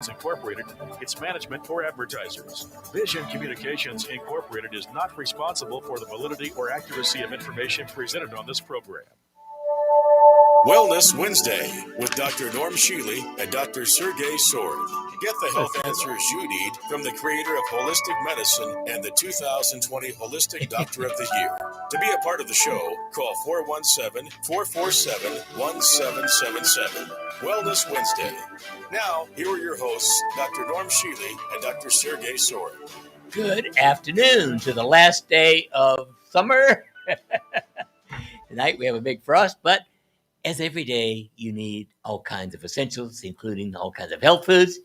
Incorporated, its management, or advertisers. Vision Communications Incorporated is not responsible for the validity or accuracy of information presented on this program. Wellness Wednesday with Dr. Norm Shealy and Dr. Shealy-Sorin. Get the health answers you need from the creator of Holistic Medicine and the 2020 Holistic Doctor of the Year. To be a part of the show, call 417-447-1777. Wellness Wednesday. Now, here are your hosts, Dr. Norm Shealy and Dr. Shealy-Sorin. Good afternoon to the last day of summer. Tonight we have a big frost, but as every day, you need all kinds of essentials, including all kinds of health foods.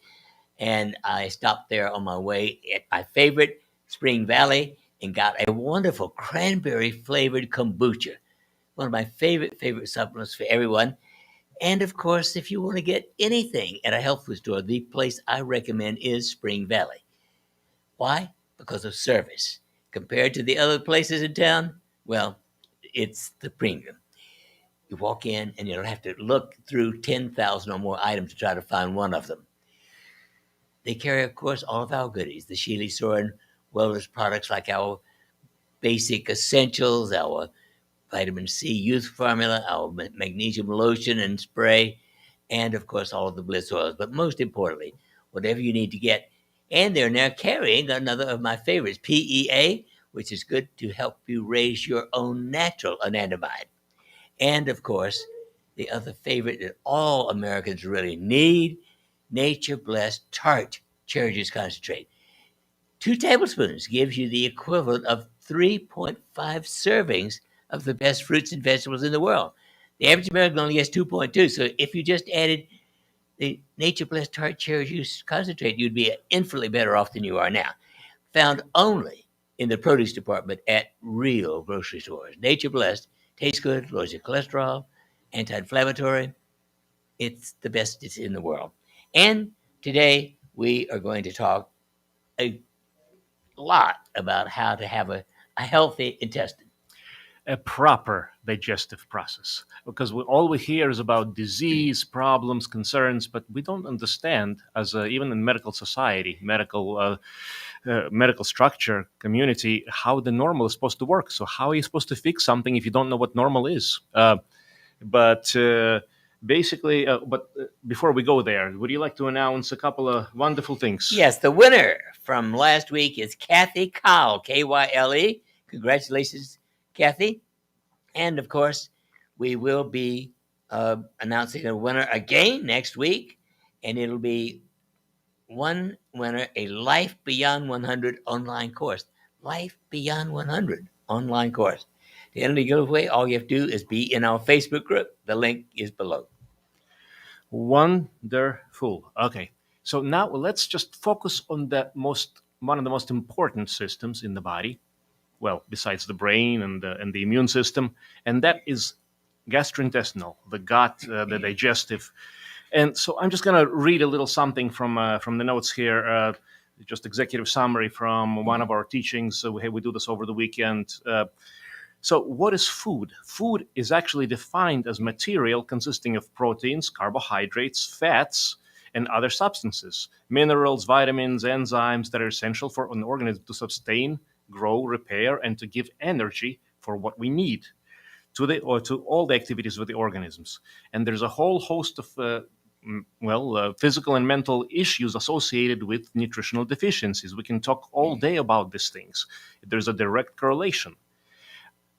And I stopped there on my way at my favorite, Spring Valley, and got a wonderful cranberry-flavored kombucha. One of my favorite supplements for everyone. And, of course, if you want to get anything at a health food store, the place I recommend is Spring Valley. Why? Because of service. Compared to the other places in town, well, it's the premium. You walk in and you'll have to look through 10,000 or more items to try to find one of them. They carry, of course, all of our goodies, the Shealy-Sorin wellness products like our basic essentials, our vitamin C youth formula, our magnesium lotion and spray, and, of course, all of the bliss oils. But most importantly, whatever you need to get. And they're now carrying another of my favorites, PEA, which is good to help you raise your own natural anandamide. And, of course, the other favorite that all Americans really need, Nature Blessed Tart Cherry Juice Concentrate. 2 tablespoons gives you the equivalent of 3.5 servings of the best fruits and vegetables in the world. The average American only gets 2.2. So if you just added the Nature Blessed Tart Cherry Juice Concentrate, you'd be infinitely better off than you are now. Found only in the produce department at real grocery stores. Nature Blessed. Tastes good, lowers your cholesterol, anti-inflammatory. It's the best in the world. And today we are going to talk a lot about how to have a healthy intestine. A proper digestive process. Because all we hear is about disease, problems, concerns, but we don't understand, as even in medical society, medical structure, community, how the normal is supposed to work. So how are you supposed to fix something if you don't know what normal is? But before we go there, would you like to announce a couple of wonderful things? Yes, the winner from last week is Kathy Kyle, Kyle. Congratulations, Kathy. And, of course, we will be announcing a winner again next week, and it'll be one winner, a Life Beyond 100 online course. Life Beyond 100 online course. To enter the giveaway, all you have to do is be in our Facebook group. The link is below. Wonderful. Okay, so now let's just focus on one of the most important systems in the body, well, besides the brain and the immune system, and that is gastrointestinal, the gut, the digestive. And so I'm just going to read a little something from the notes here, just executive summary from one of our teachings. So we do this over the weekend. So what is food? Food is actually defined as material consisting of proteins, carbohydrates, fats, and other substances, minerals, vitamins, enzymes that are essential for an organism to sustain, grow, repair, and to give energy for what we need to all the activities of the organisms. And there's a whole host of physical and mental issues associated with nutritional deficiencies. We can talk all day about these things. There's a direct correlation.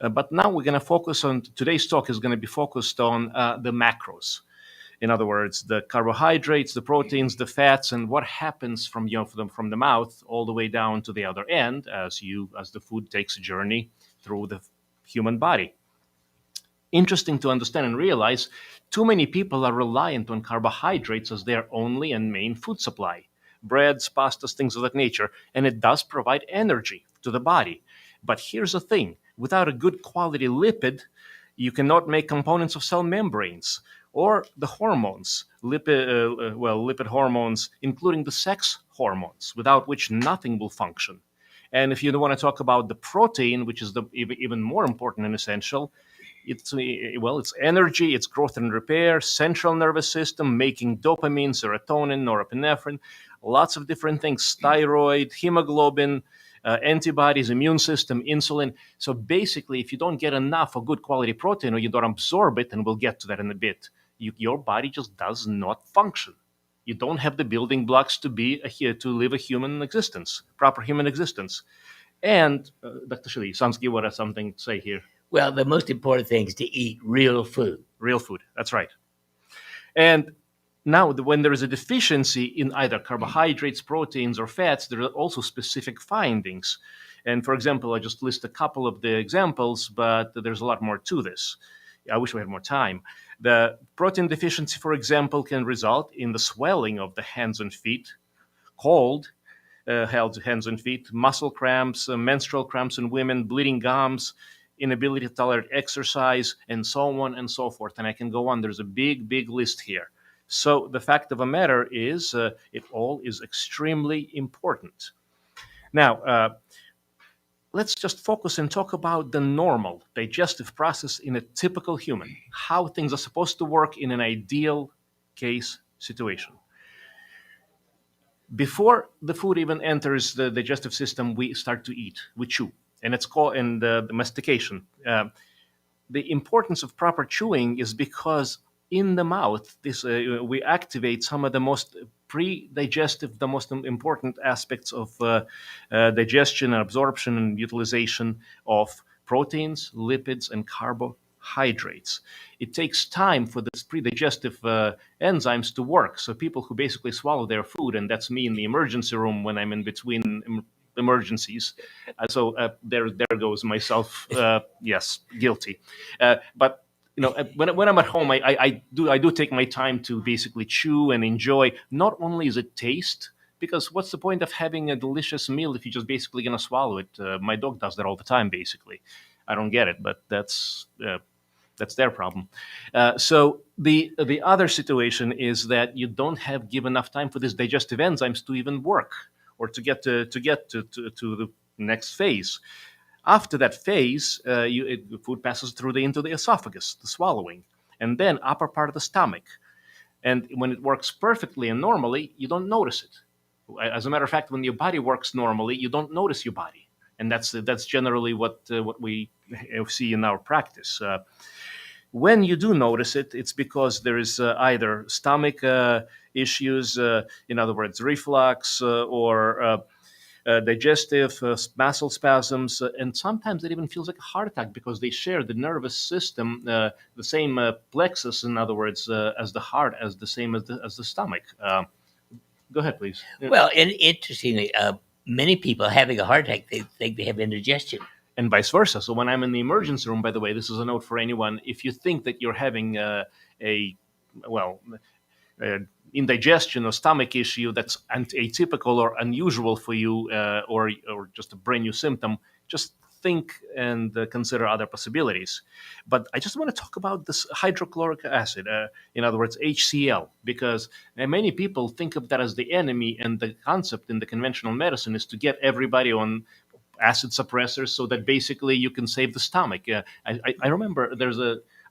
But now we're going to focus on, today's talk is going to be focused on the macros. In other words, the carbohydrates, the proteins, the fats, and what happens from the mouth all the way down to the other end as the food takes a journey through the human body. Interesting to understand and realize, too many people are reliant on carbohydrates as their only and main food supply. Breads, pastas, things of that nature, and it does provide energy to the body. But here's the thing, without a good quality lipid, you cannot make components of cell membranes or the hormones, lipid hormones, including the sex hormones, without which nothing will function. And if you want to talk about the protein, which is the even more important and essential, It's energy, it's growth and repair, central nervous system, making dopamine, serotonin, norepinephrine, lots of different things, thyroid, hemoglobin, antibodies, immune system, insulin. So basically, if you don't get enough of good quality protein or you don't absorb it, and we'll get to that in a bit, your body just does not function. You don't have the building blocks to live a human existence, proper human existence. And Dr. Shealy, Sansky, what has something to say here? Well, the most important thing is to eat real food. Real food, that's right. And now, when there is a deficiency in either carbohydrates, proteins, or fats, there are also specific findings. And for example, I just list a couple of the examples, but there's a lot more to this. I wish we had more time. The protein deficiency, for example, can result in the swelling of the hands and feet, cold hands and feet, muscle cramps, menstrual cramps in women, bleeding gums, inability to tolerate exercise, and so on and so forth. And I can go on. There's a big, big list here. So the fact of the matter is it all is extremely important. Now, let's just focus and talk about the normal digestive process in a typical human, how things are supposed to work in an ideal case situation. Before the food even enters the digestive system, we start to eat, we chew, and it's called the mastication. The importance of proper chewing is because in the mouth, we activate some of the most pre-digestive, the most important aspects of digestion and absorption and utilization of proteins, lipids, and carbohydrates. It takes time for these pre-digestive enzymes to work. So people who basically swallow their food, and that's me in the emergency room when I'm in between emergencies. There goes myself. Yes, guilty. But when I'm at home, I do take my time to basically chew and enjoy. Not only is it taste, because what's the point of having a delicious meal if you're just basically going to swallow it? My dog does that all the time, basically. I don't get it, but that's their problem. So the other situation is that you don't give enough time for these digestive enzymes to even work or to get to the next phase. After that phase, food passes into the esophagus, the swallowing, and then upper part of the stomach. And when it works perfectly and normally, you don't notice it. As a matter of fact, when your body works normally, you don't notice your body, and that's generally what we see in our practice. When you do notice it, it's because there is either stomach issues, in other words, reflux, or digestive muscle spasms, and sometimes it even feels like a heart attack because they share the nervous system, the same plexus, in other words, as the heart, as the same as the stomach. Go ahead, please. Well, and interestingly, many people having a heart attack, they think they have indigestion. And vice versa. So when I'm in the emergency room, by the way, this is a note for anyone. If you think that you're having indigestion or stomach issue that's atypical or unusual for you, or just a brand new symptom, just think and consider other possibilities. But I just want to talk about this hydrochloric acid, in other words, HCl, because many people think of that as the enemy, and the concept in the conventional medicine is to get everybody on acid suppressors so that basically you can save the stomach. I remember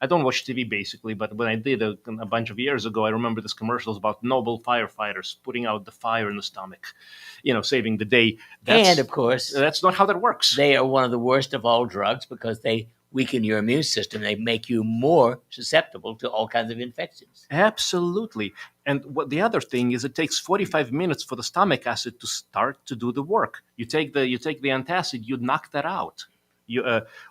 I don't watch TV basically, but when I did a bunch of years ago, I remember this commercials about noble firefighters putting out the fire in the stomach, saving the day. And of course, that's not how that works. They are one of the worst of all drugs because they weaken your immune system. They make you more susceptible to all kinds of infections. Absolutely. And what the other thing is, it takes 45 minutes for the stomach acid to start to do the work. You take the antacid, you knock that out.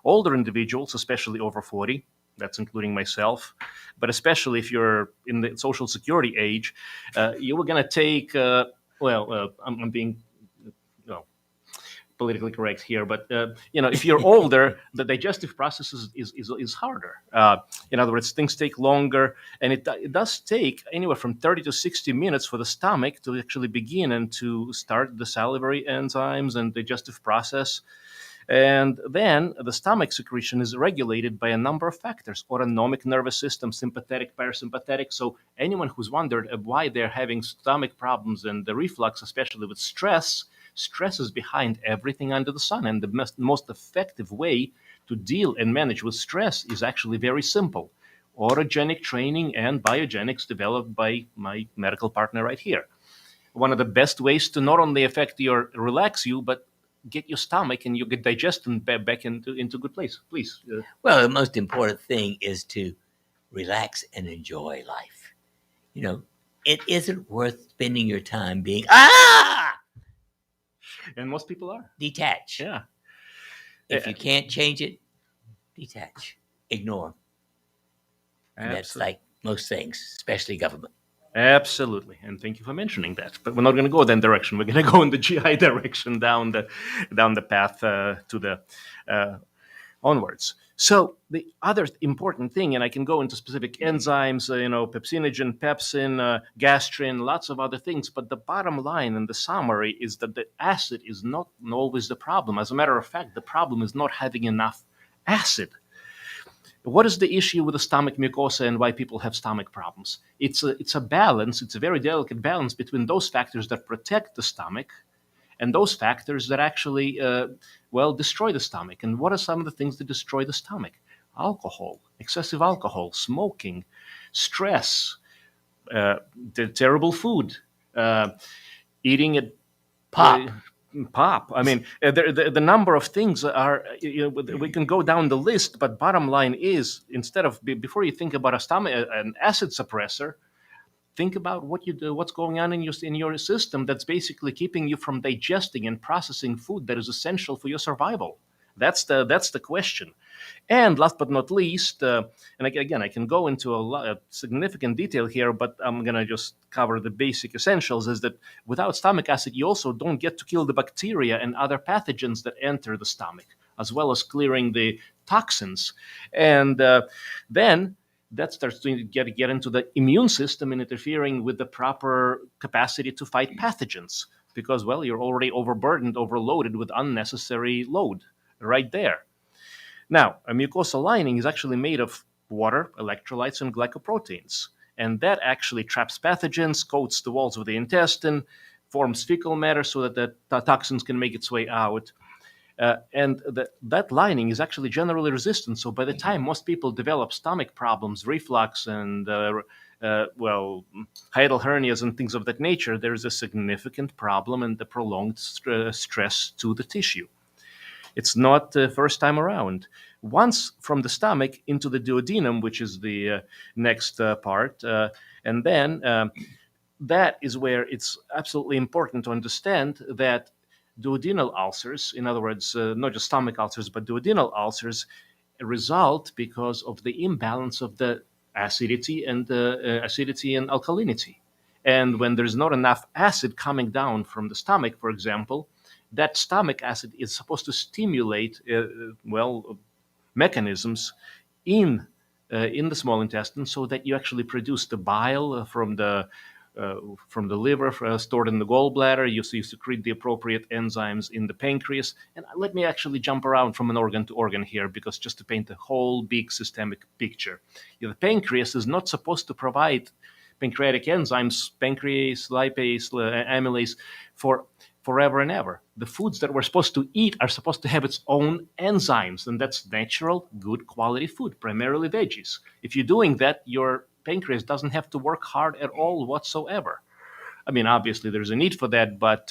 Older individuals, especially over 40, that's including myself, but especially if you're in the Social Security age, you were going to take, I'm being politically correct here, but if you're older, the digestive process is harder. In other words, things take longer, and it does take anywhere from 30 to 60 minutes for the stomach to actually begin and to start the salivary enzymes and digestive process. And then the stomach secretion is regulated by a number of factors: autonomic nervous system, sympathetic, parasympathetic. So anyone who's wondered why they're having stomach problems and the reflux, especially with stress is behind everything under the sun. And the most effective way to deal and manage with stress is actually very simple. Autogenic training and biogenics developed by my medical partner right here. One of the best ways to not only relax you, but get your stomach and your digestion back into good place. Please. Well, the most important thing is to relax and enjoy life. It isn't worth spending your time being And most people are. detached. Yeah. If you can't change it, detach, ignore. And that's like most things, especially government. Absolutely, and thank you for mentioning that. But we're not going to go that direction. We're going to go in the GI direction, down the path to the onwards. So the other important thing, and I can go into specific enzymes, pepsinogen, pepsin, gastrin, lots of other things. But the bottom line and the summary is that the acid is not always the problem. As a matter of fact, the problem is not having enough acid. What is the issue with the stomach mucosa and why people have stomach problems? It's a balance. It's a very delicate balance between those factors that protect the stomach and those factors that actually, destroy the stomach. And what are some of the things that destroy the stomach? Alcohol, excessive alcohol, smoking, stress, terrible food, eating at pop. I mean, the number of things are, we can go down the list, but bottom line is, instead of, before you think about an acid suppressor, think about what's going on in your system that's basically keeping you from digesting and processing food that is essential for your survival. That's the question. And last but not least, and again, I can go into a lot of significant detail here, but I'm going to just cover the basic essentials, is that without stomach acid, you also don't get to kill the bacteria and other pathogens that enter the stomach, as well as clearing the toxins. And then that starts to get into the immune system and interfering with the proper capacity to fight pathogens, because, well, you're already overburdened, overloaded with unnecessary load right there. Now, a mucosal lining is actually made of water, electrolytes, and glycoproteins. And that actually traps pathogens, coats the walls of the intestine, forms fecal matter so that the toxins can make its way out. And that lining is actually generally resistant. So by the time most people develop stomach problems, reflux, and hiatal hernias and things of that nature, there's a significant problem and the prolonged stress to the tissue. It's not the first time around. Once from the stomach into the duodenum, which is the next part, and then that is where it's absolutely important to understand that duodenal ulcers, in other words, not just stomach ulcers, but duodenal ulcers, result because of the imbalance of the acidity and alkalinity. And when there's not enough acid coming down from the stomach, for example, that stomach acid is supposed to stimulate mechanisms in the small intestine, so that you actually produce the bile from the liver stored in the gallbladder. You secrete the appropriate enzymes in the pancreas. And let me actually jump around from an organ to organ here, because just to paint a whole big systemic picture. The pancreas is not supposed to provide pancreatic enzymes, pancrease, lipase, amylase, for forever and ever. The foods that we're supposed to eat are supposed to have its own enzymes, and that's natural, good quality food, primarily veggies. If you're doing that, your pancreas doesn't have to work hard at all whatsoever. I mean, obviously there's a need for that, but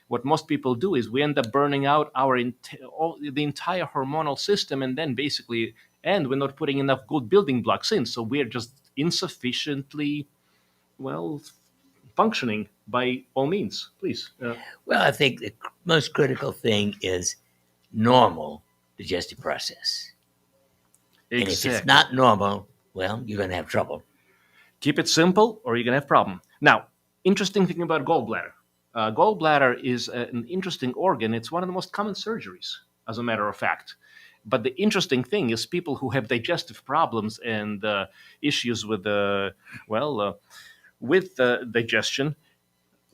what most people do is we end up burning out the entire hormonal system, and then we're not putting enough good building blocks in, so we're just insufficiently functioning by all means. Please. Well, I think the most critical thing is normal digestive process. Exactly. And if it's not normal, well, you're going to have trouble. Keep it simple or you're going to have problem. Now, interesting thing about gallbladder. Gallbladder is an interesting organ. It's one of the most common surgeries, as a matter of fact. But the interesting thing is people who have digestive problems and issues with digestion,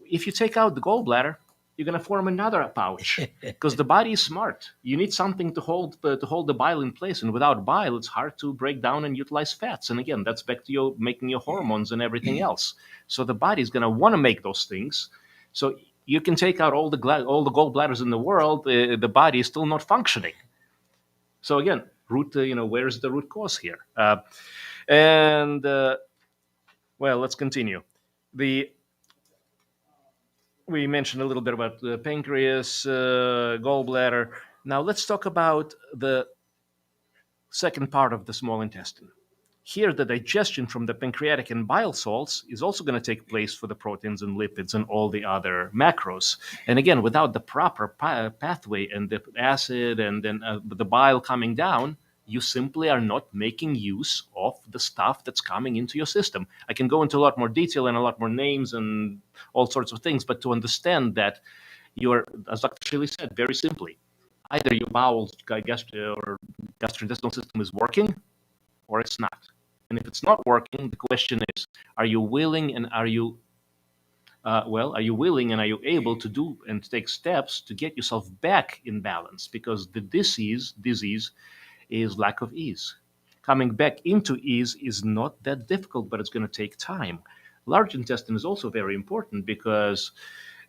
if you take out the gallbladder, you're going to form another pouch, because the body is smart. You need something to hold the bile in place, and without bile, it's hard to break down and utilize fats. And again, that's back to making your hormones and everything else. So the body is going to want to make those things. So you can take out all the gallbladders in the world, the body is still not functioning. So again, where's the root cause here? Well, let's continue. We mentioned a little bit about the pancreas, gallbladder. Now let's talk about the second part of the small intestine. Here, the digestion from the pancreatic and bile salts is also going to take place for the proteins and lipids and all the other macros. And again, without the proper pathway and the acid and then the bile coming down, you simply are not making use of the stuff that's coming into your system. I can go into a lot more detail and a lot more names and all sorts of things, but to understand that you're, as Dr. Shealy said, very simply, either your bowels or gastrointestinal system is working or it's not. And if it's not working, the question is, are you willing and are you able to do and take steps to get yourself back in balance? Because the disease is lack of ease. Coming back into ease is not that difficult, but it's going to take time. Large intestine is also very important because,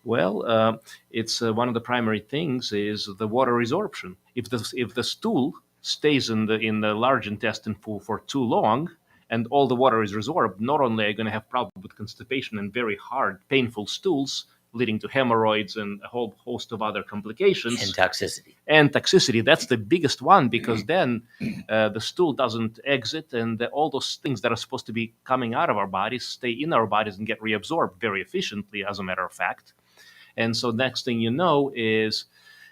it's one of the primary things is the water resorption. If the stool stays in the large intestine for too long, and all the water is resorbed, not only are you going to have problems with constipation and very hard, painful stools, leading to hemorrhoids and a whole host of other complications. And toxicity. That's the biggest one, because then the stool doesn't exit, and all those things that are supposed to be coming out of our bodies stay in our bodies and get reabsorbed very efficiently, as a matter of fact. And so next thing you know is,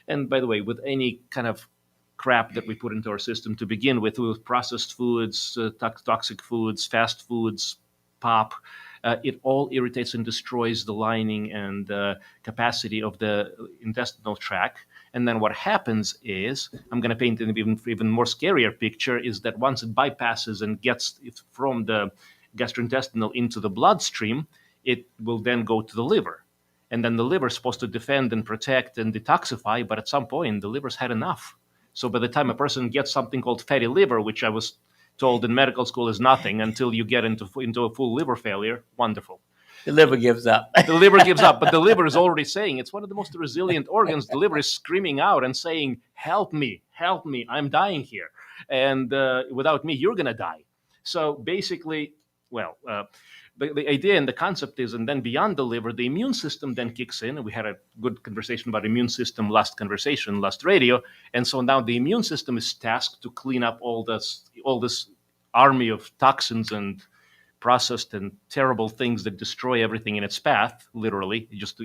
and by the way, with any kind of crap that we put into our system to begin with processed foods, toxic foods, fast foods, pop, it all irritates and destroys the lining and capacity of the intestinal tract. And then what happens is, I'm going to paint an even more scarier picture, is that once it bypasses and gets it from the gastrointestinal into the bloodstream, it will then go to the liver. And then the liver is supposed to defend and protect and detoxify, but at some point, the liver's had enough. So by the time a person gets something called fatty liver, which I was told in medical school is nothing until you get into a full liver failure, wonderful. The liver gives up. The liver gives up, but the liver is already saying, it's one of the most resilient organs. The liver is screaming out and saying, help me, I'm dying here. And without me, you're going to die. So basically, the idea and the concept is, and then beyond the liver, the immune system then kicks in. And we had a good conversation about immune system last radio. And so now the immune system is tasked to clean up all this army of toxins and processed and terrible things that destroy everything in its path, literally, just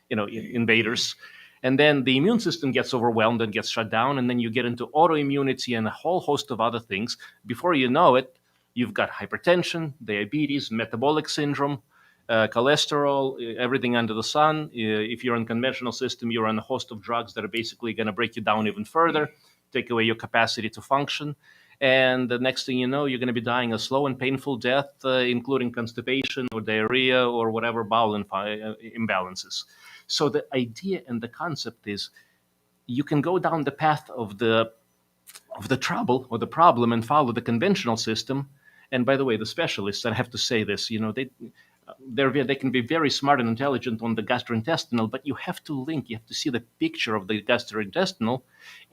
invaders. And then the immune system gets overwhelmed and gets shut down. And then you get into autoimmunity and a whole host of other things. Before you know it, you've got hypertension, diabetes, metabolic syndrome, cholesterol, everything under the sun. If you're in conventional system, you're on a host of drugs that are basically going to break you down even further, take away your capacity to function. And the next thing you know, you're going to be dying a slow and painful death, including constipation or diarrhea or whatever bowel imbalances. So the idea and the concept is, you can go down the path of the trouble or the problem and follow the conventional system. And by the way, the specialists, I have to say this, they can be very smart and intelligent on the gastrointestinal, but you have to see the picture of the gastrointestinal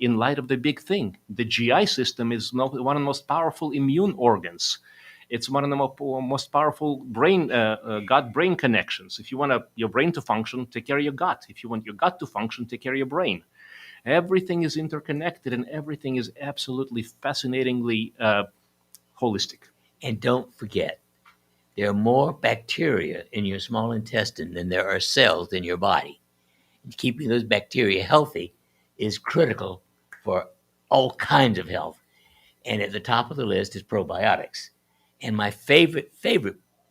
in light of the big thing. The GI system is one of the most powerful immune organs. It's one of the most powerful gut-brain connections. If you want your brain to function, take care of your gut. If you want your gut to function, take care of your brain. Everything is interconnected, and everything is absolutely fascinatingly holistic. And don't forget, there are more bacteria in your small intestine than there are cells in your body. And keeping those bacteria healthy is critical for all kinds of health. And at the top of the list is probiotics. And my favorite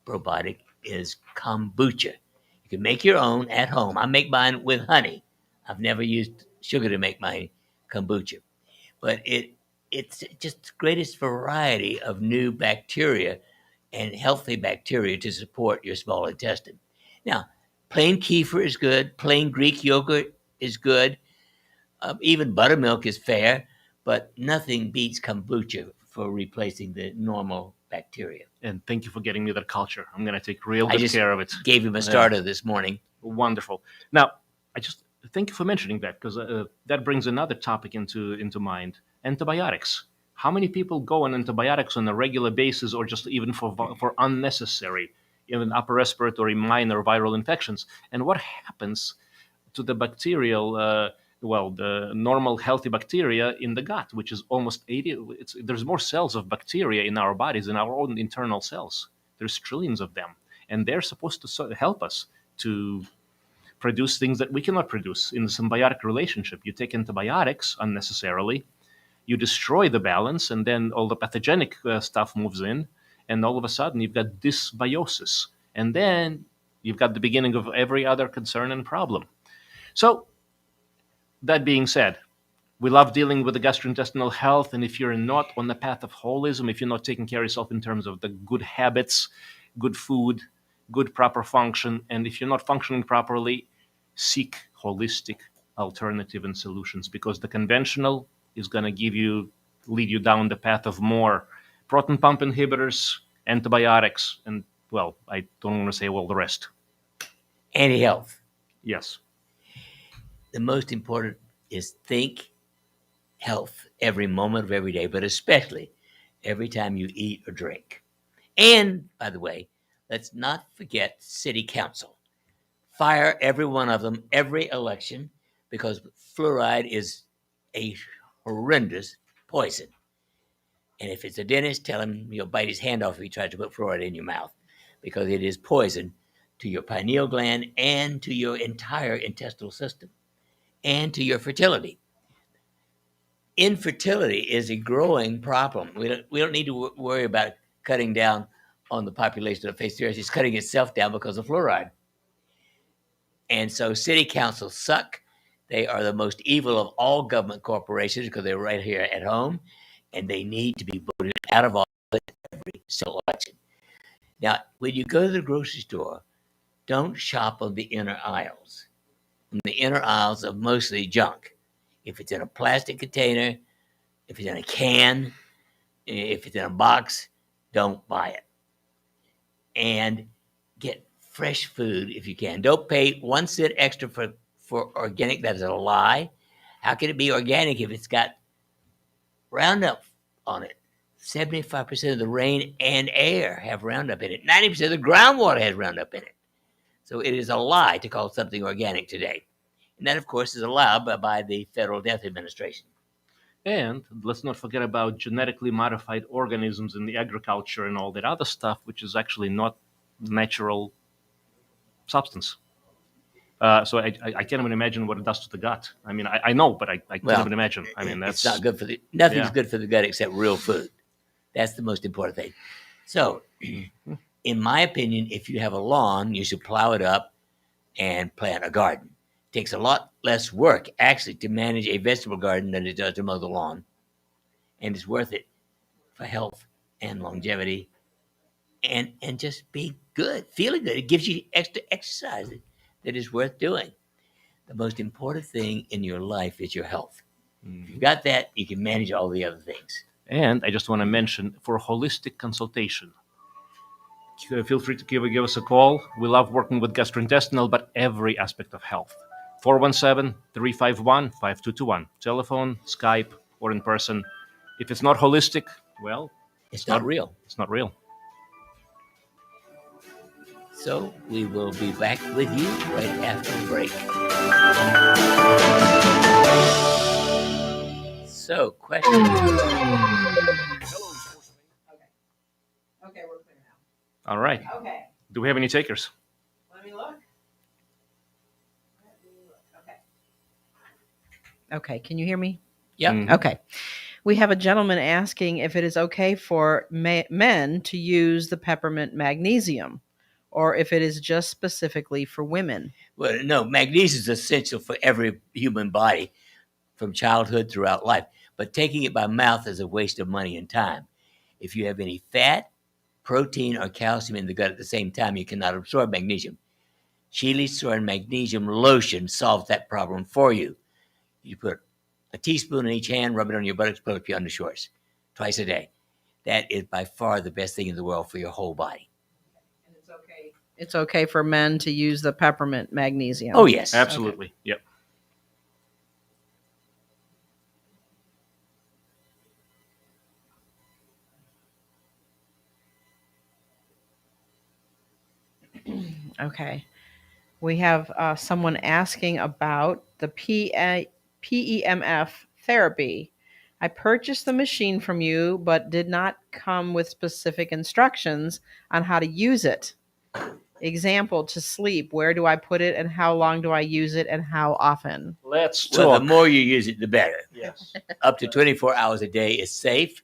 probiotic is kombucha. You can make your own at home. I make mine with honey. I've never used sugar to make my kombucha. But it's just the greatest variety of new bacteria and healthy bacteria to support your small intestine. Now, plain kefir is good. Plain Greek yogurt is good. Even buttermilk is fair, but nothing beats kombucha for replacing the normal bacteria. And thank you for getting me that culture. I'm going to take real good care of it. Gave him a starter this morning. Wonderful. Now, thank you for mentioning that, because that brings another topic into mind. Antibiotics. How many people go on antibiotics on a regular basis, or just even for unnecessary, even upper respiratory minor viral infections? And what happens to the bacterial, the normal healthy bacteria in the gut, which is almost 80? There's more cells of bacteria in our bodies than our own internal cells. There's trillions of them, and they're supposed to help us to produce things that we cannot produce in the symbiotic relationship. You take antibiotics unnecessarily, you destroy the balance, and then all the pathogenic stuff moves in, and all of a sudden you've got dysbiosis, and then you've got the beginning of every other concern and problem. So, that being said, we love dealing with the gastrointestinal health, and if you're not on the path of holism, if you're not taking care of yourself in terms of the good habits, good food, good proper function, and if you're not functioning properly, seek holistic alternative and solutions, because the conventional is going to lead you down the path of more proton pump inhibitors, antibiotics, and, well, I don't want to say all the rest. Anti-health. Yes. The most important is think health every moment of every day, but especially every time you eat or drink. And, by the way, let's not forget city council. Fire every one of them every election, because fluoride is a horrendous poison. And if it's a dentist, tell him you'll bite his hand off if he tries to put fluoride in your mouth, because it is poison to your pineal gland and to your entire intestinal system and to your fertility. Infertility is a growing problem. We don't need to worry about cutting down on the population of face serious. It's cutting itself down because of fluoride. And so city councils suck. They are the most evil of all government corporations, because they're right here at home, and they need to be voted out of office every single election. Now, when you go to the grocery store, don't shop on the inner aisles. The inner aisles are mostly junk. If it's in a plastic container, if it's in a can, if it's in a box, don't buy it. And get fresh food if you can. Don't pay 1 cent extra for organic. That is a lie. How can it be organic if it's got Roundup on it? 75% of the rain and air have Roundup in it. 90% of the groundwater has Roundup in it. So it is a lie to call something organic today. And that, of course, is allowed by the Federal Health Administration. And let's not forget about genetically modified organisms in the agriculture and all that other stuff, which is actually not natural substance. So I can't even imagine what it does to the gut. I mean, I know, but I can't even imagine. I mean, that's it's not good for nothing's good for the gut except real food. That's the most important thing. So, in my opinion, if you have a lawn, you should plow it up and plant a garden. It takes a lot less work, actually, to manage a vegetable garden than it does to mow the lawn. And it's worth it for health and longevity and just being good, feeling good. It gives you extra exercise that is worth doing. The most important thing in your life is your health. If you've got that, you can manage all the other things. And I just want to mention, for holistic consultation, feel free to give us a call. We love working with gastrointestinal, but every aspect of health. 417-351-5221. Telephone, Skype, or in person. If it's not holistic, well, it's not real. It's not real. So we will be back with you right after the break. So, question. Okay, we're clear now. All right. Okay, Do we have any takers? let me look. Okay, can you hear me? Yep. Mhm. Okay. We have a gentleman asking if it is okay for men to use the peppermint magnesium, or if it is just specifically for women. Well, no, magnesium is essential for every human body from childhood throughout life. But taking it by mouth is a waste of money and time. If you have any fat, protein, or calcium in the gut at the same time, you cannot absorb magnesium. Shealy-Sorin magnesium lotion solves that problem for you. You put a teaspoon in each hand, rub it on your buttocks, put it up your undershorts twice a day. That is by far the best thing in the world for your whole body. And it's okay. It's okay for men to use the peppermint magnesium. Oh, yes. Absolutely. Yep. Okay. We have someone asking about the PEMF therapy. I purchased the machine from you, but did not come with specific instructions on how to use it. Example, to sleep, where do I put it and how long do I use it and how often? Let's talk. Well, the more you use it, the better. Yes. Up to 24 hours a day is safe.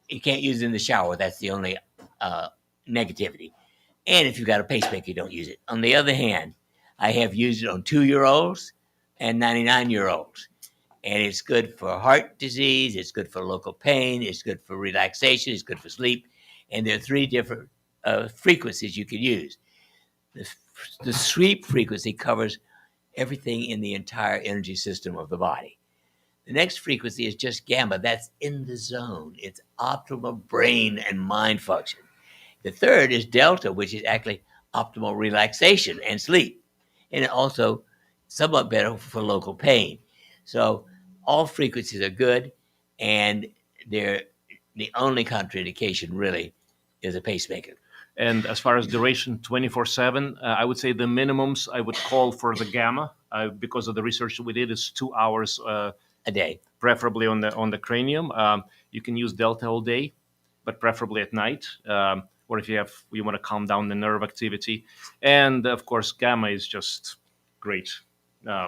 You can't use it in the shower. That's the only negativity. And if you've got a pacemaker, don't use it. On the other hand, I have used it on 2-year-olds and 99-year-olds. And it's good for heart disease. It's good for local pain. It's good for relaxation. It's good for sleep. And there are 3 different frequencies you can use. The sleep frequency covers everything in the entire energy system of the body. The next frequency is just gamma. That's in the zone. It's optimal brain and mind function. The third is delta, which is actually optimal relaxation and sleep. And also somewhat better for local pain. So all frequencies are good, and they're the only contraindication really is a pacemaker. And as far as duration, 24/7, I would say the minimums I would call for the gamma, because of the research that we did, is 2 hours A day. preferably on the cranium. You can use delta all day, but preferably at night, or if you want to calm down the nerve activity. And of course, gamma is just great. Yeah.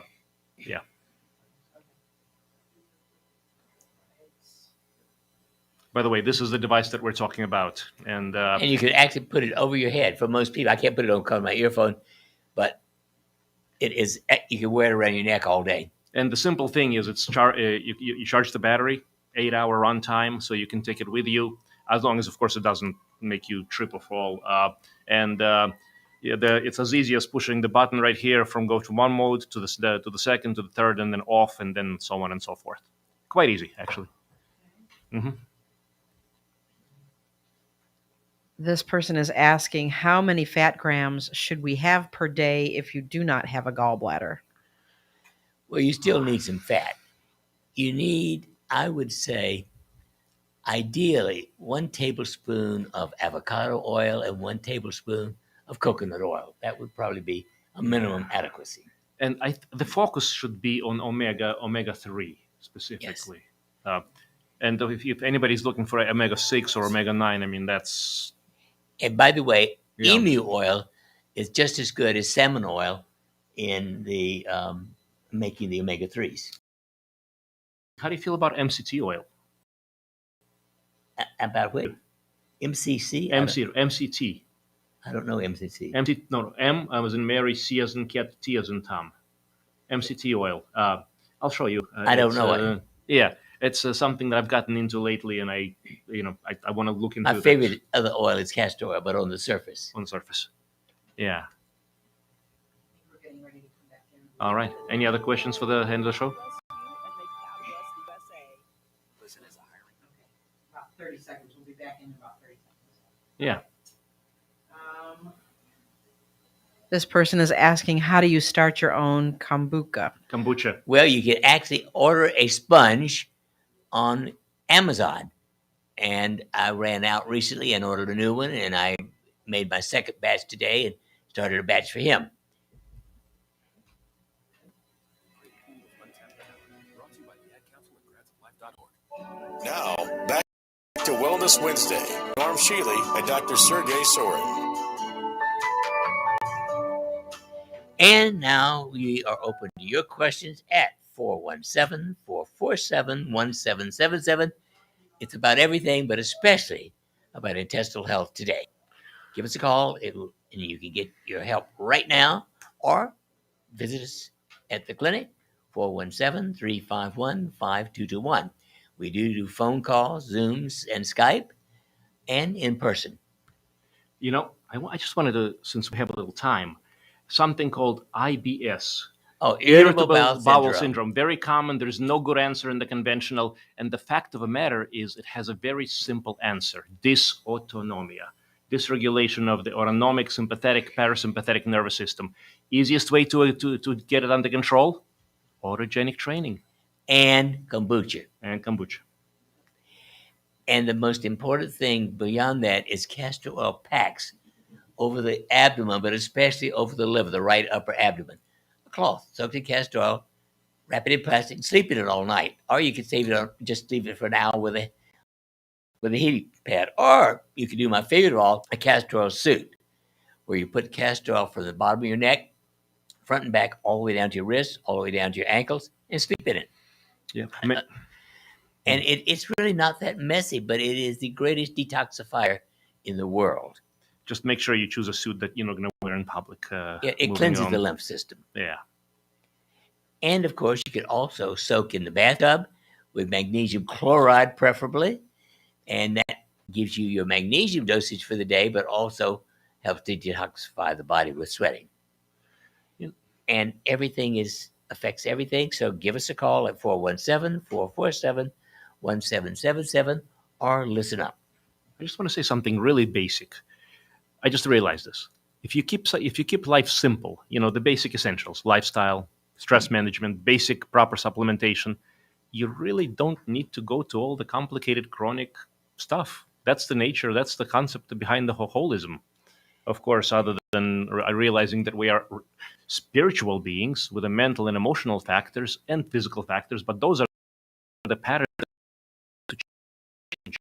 By the way, this is the device that we're talking about, and you can actually put it over your head. For most people, I can't put it on my earphone, but it is. You can wear it around your neck all day. And the simple thing is, it's you charge the battery, 8-hour runtime, so you can take it with you, as long as, of course, it doesn't make you trip or fall. It's as easy as pushing the button right here from go to one mode to the second to the third, and then off, and then so on and so forth. Quite easy, actually. Mm-hmm. This person is asking, how many fat grams should we have per day if you do not have a gallbladder? Well, you still need some fat. You need, I would say, ideally 1 tablespoon of avocado oil and 1 tablespoon of coconut oil. That would probably be a minimum adequacy. And the focus should be on omega-3 specifically. Yes. And if anybody's looking for omega-6 or omega-9, I mean, that's... And by the way, emu oil is just as good as salmon oil in the making the omega-3s. How do you feel about MCT oil? About what? MCC? MCT. I don't know MCT. No, M as in Mary, C as in cat, T as in Tom. MCT oil. I'll show you. I don't know it. Yeah, it's something that I've gotten into lately, and I want to look into. My favorite other oil is castor oil, but on the surface. On the surface. Yeah. All right. Any other questions for the end of the show? About 30 seconds. We'll be back in about 30 seconds. Yeah. This person is asking, how do you start your own kombucha? Well, you can actually order a sponge on Amazon. And I ran out recently and ordered a new one, and I made my second batch today and started a batch for him. Now, back to Wellness Wednesday. Norm Shealy and Dr. Shealy-Sorin. And now we are open to your questions at 417-447-1777. It's about everything, but especially about intestinal health today. Give us a call, and you can get your help right now, or visit us at the clinic, 417-351-5221. We do phone calls, Zooms, and Skype, and in person. I just wanted to, since we have a little time, something called IBS. Oh, irritable bowel syndrome. Very common. There's no good answer in the conventional. And the fact of the matter is it has a very simple answer. Dysautonomia. Dysregulation of the autonomic, sympathetic, parasympathetic nervous system. Easiest way to get it under control? Autogenic training. And kombucha. And the most important thing beyond that is castor oil packs. over the abdomen, but especially over the liver, the right upper abdomen. A cloth soaked in castor oil, wrap it in plastic, and sleep in it all night. Or you can save it on, just leave it for an hour with a heating pad. Or you can do my favorite of all, a castor oil suit, where you put castor oil from the bottom of your neck, front and back, all the way down to your wrists, all the way down to your ankles, and sleep in it. Yeah. And it's really not that messy, but it is the greatest detoxifier in the world. Just make sure you choose a suit that you're not going to wear in public. It cleanses the lymph system. Yeah. And of course, you could also soak in the bathtub with magnesium chloride, preferably. And that gives you your magnesium dosage for the day, but also helps to detoxify the body with sweating. And everything affects everything. So give us a call at 417-447-1777 or listen up. I just want to say something really basic. I just realized this. If you keep life simple, the basic essentials, lifestyle, stress management, basic proper supplementation, you really don't need to go to all the complicated chronic stuff. That's the nature, that's the concept behind the holism. Of course, other than realizing that we are spiritual beings with the mental and emotional factors and physical factors, but those are the patterns to change.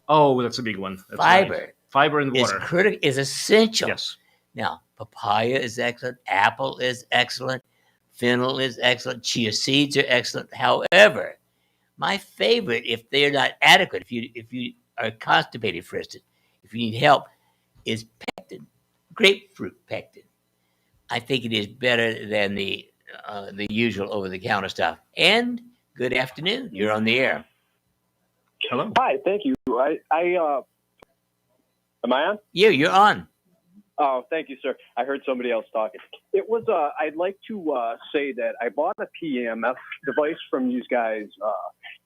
Oh, that's a big one. That's Fiber. Right. Fiber and water is essential. Yes. Now, papaya is excellent. Apple is excellent. Fennel is excellent. Chia seeds are excellent. However, my favorite, if they're not adequate, if you are constipated, for instance, if you need help, is pectin, grapefruit pectin. I think it is better than the usual over-the-counter stuff. And good afternoon. You're on the air. Hello. Hi, thank you. Am I on? Yeah, you're on. Oh, thank you, sir. I heard somebody else talking. It was, I'd like to say that I bought a PEMF device from you guys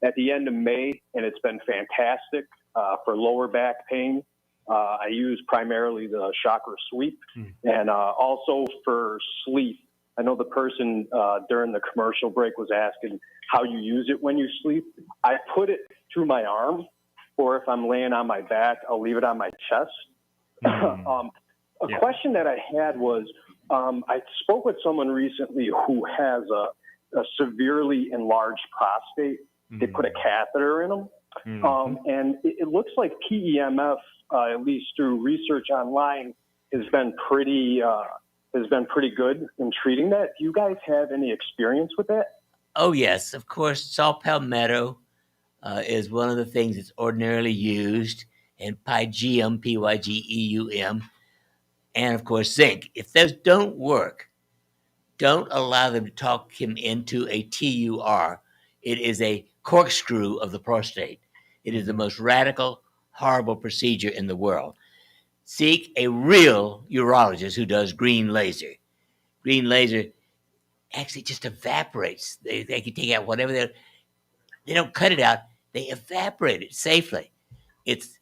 at the end of May, and it's been fantastic for lower back pain. I use primarily the chakra sweep, and also for sleep. I know the person during the commercial break was asking how you use it when you sleep. I put it through my arm, or if I'm laying on my back, I'll leave it on my chest. A question that I had was, I spoke with someone recently who has a severely enlarged prostate. They put a catheter in them. And it looks like PEMF, at least through research online, has been pretty good in treating that. Do you guys have any experience with that? Oh, yes. Of course, saw palmetto is one of the things that's ordinarily used, and pygeum, Pygeum, and of course zinc. If those don't work, don't allow them to talk him into a TUR. It is a corkscrew of the prostate. It is the most radical, horrible procedure in the world. Seek a real urologist who does green laser. Green laser actually just evaporates. They can take out whatever they don't cut it out. They evaporate it safely. It's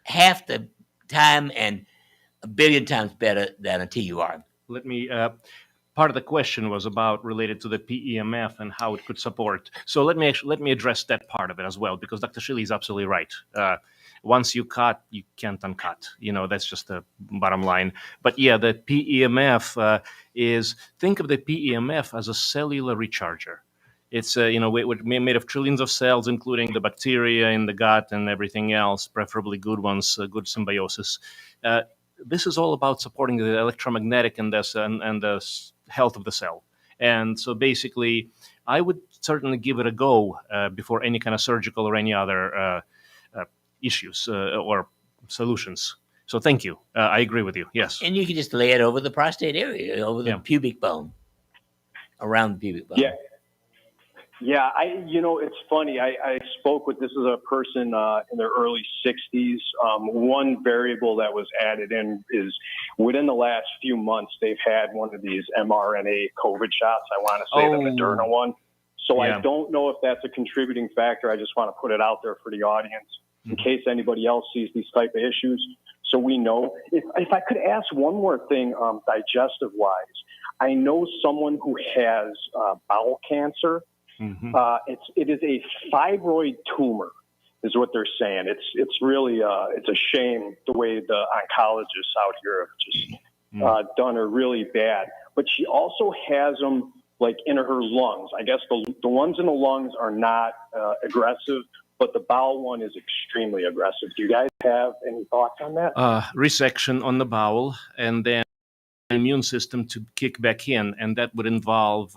half the time and a billion times better than a TUR. Let me. Part of the question was related to the PEMF and how it could support. So let me address that part of it as well, because Dr. Shealy is absolutely right. Once you cut, you can't uncut. That's just the bottom line. But yeah, the PEMF think of the PEMF as a cellular recharger. It's we're made of trillions of cells, including the bacteria in the gut and everything else, preferably good ones, good symbiosis. This is all about supporting the electromagnetic and the health of the cell. And so basically, I would certainly give it a go before any kind of surgical or any other issues or solutions. So thank you. I agree with you. Yes. And you can just lay it over the prostate area, over the pubic bone, around the pubic bone. Yeah, it's funny. I spoke with, this is a person in their early 60s. One variable that was added in is within the last few months, they've had one of these mRNA COVID shots. I want to say the Moderna one. So I don't know if that's a contributing factor. I just want to put it out there for the audience in case anybody else sees these type of issues. So we know. If I could ask one more thing, digestive-wise, I know someone who has bowel cancer. It is a fibroid tumor, is what they're saying. It's really it's a shame the way the oncologists out here have just done her really bad. But she also has them like in her lungs. I guess the ones in the lungs are not aggressive, but the bowel one is extremely aggressive. Do you guys have any thoughts on that? Resection on the bowel, and then immune system to kick back in, and that would involve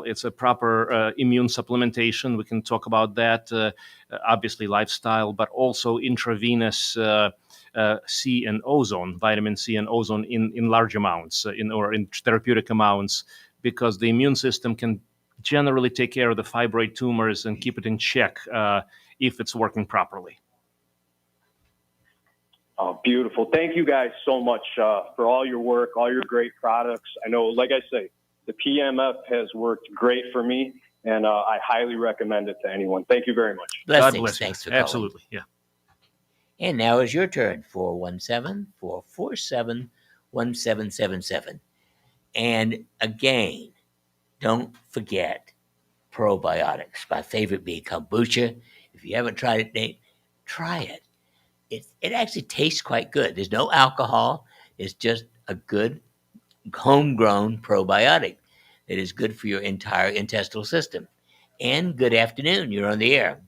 it's a proper immune supplementation. We can talk about that. Obviously, lifestyle, but also intravenous C and ozone, vitamin C and ozone in large amounts, in therapeutic amounts, because the immune system can generally take care of the fibroid tumors and keep it in check if it's working properly. Oh, beautiful. Thank you guys so much for all your work, all your great products. I know, like I say, the PMF has worked great for me, and I highly recommend it to anyone. Thank you very much. Blessings. God bless you. Thanks for calling. Absolutely, yeah. And now is your turn, 417-447-1777. And again, don't forget probiotics. My favorite being kombucha. If you haven't tried it, Nate, try it. It actually tastes quite good. There's no alcohol. It's just a good homegrown probiotic that is good for your entire intestinal system. And good afternoon. You're on the air.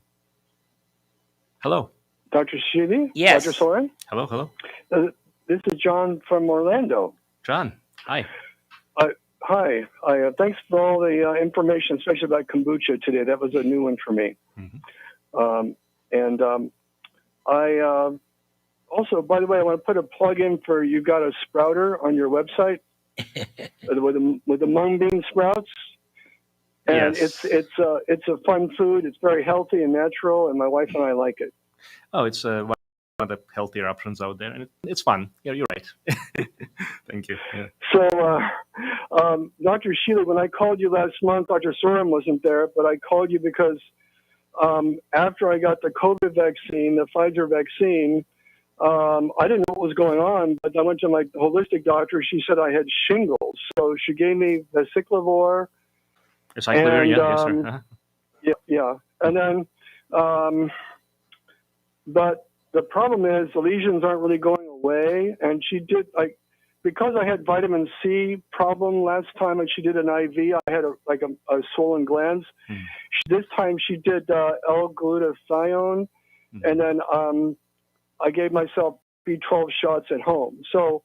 Hello. Dr. Shealy? Yes. Dr. Sorin? Hello. This is John from Orlando. John, hi. Hi. Thanks for all the information, especially about kombucha today. That was a new one for me. Mm-hmm. I also, by the way, I want to put a plug in for you've got a sprouter on your website with the mung bean sprouts. And yes. it's a fun food. It's very healthy and natural, and my wife and I like it. Oh, it's one of the healthier options out there, and it's fun. Yeah, you're right. Thank you. Yeah. So, Dr. Shealy, when I called you last month, Dr. Sorin wasn't there, but I called you because after I got the COVID vaccine, the Pfizer vaccine, I didn't know what was going on, but I went to my holistic doctor. She said I had shingles, so she gave me the Cyclovir. Cyclovir, yes, sir. Uh-huh. Yeah, and then, but the problem is the lesions aren't really going away. And she did because I had vitamin C problem last time, and she did an IV. I had a swollen glands. This time she did L-glutathione, and then I gave myself B12 shots at home. So